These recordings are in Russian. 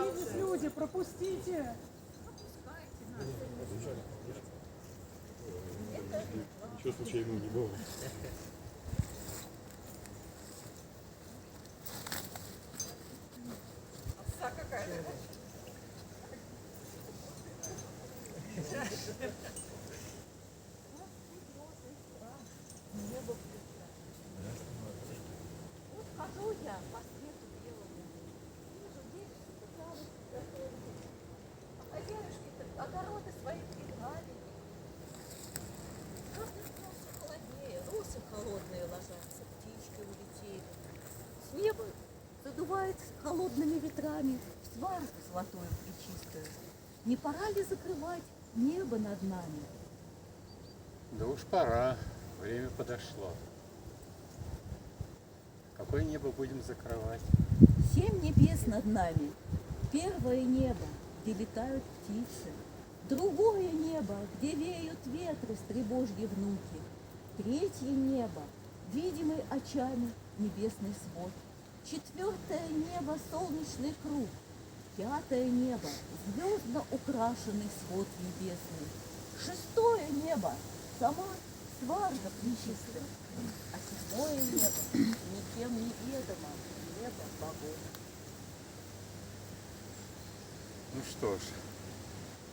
Пропуститесь, люди, пропустите. Ничего случайного не бывает. Вот хожу я по свету белому, вижу девушку, а хозяюшки огороды свои пригнали. Каждый днем все холоднее, росы холодные ложатся, птички улетели. С неба задувает холодными ветрами сварку золотую пречистую. Не пора ли закрывать небо над нами? Да уж пора, время подошло. Какое небо будем закрывать? 7 небес над нами. Первое небо, где летают птицы. Другое небо, где веют ветры стребожьи внуки. Третье небо, видимый очами небесный свод. Четвертое небо, солнечный круг. Пятое небо, звездно украшенный свод небесный. Шестое небо, сама сварга пречистая. А седьмое небо, никем не ведомо, небо богов. Ну что ж,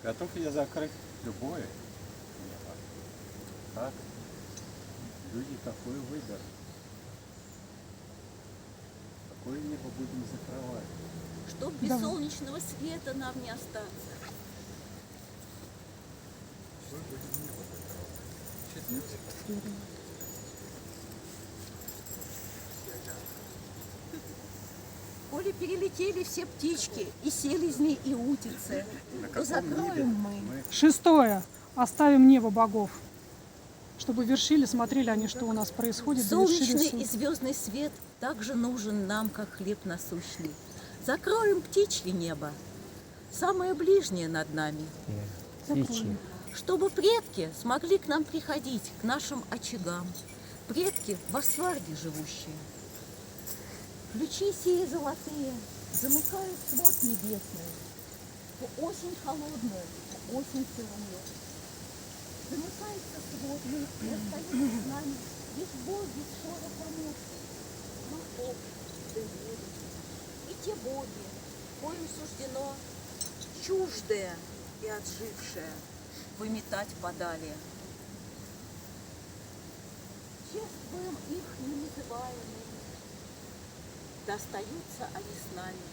готов я закрыть любое небо. Как? Люди какой выбор? Какое небо будем закрывать? Чтоб без солнечного света нам не остаться. Коли перелетели все птички, и селезни, и утицы, то закроем мы. Шестое. Оставим небо богов. Чтобы вершили, смотрели они, что у нас происходит. да вершили Солнечный суд. и звездный свет также нужен нам, как хлеб насущный. Закроем птичье небо, самое ближнее над нами, Закроем. чтобы предки смогли к нам приходить, к нашим очагам. Предки во сварге живущие. Ключи сии золотые замыкают свод небесный. В осень холодную, в осень сырую. Замыкается свод, и остаются с нами лишь боги с шорохом муки, махов, да веры. И те боги, коим суждено чуждое и отжившее выметать подали. Чествуем их, не называемыми, да остаются они с нами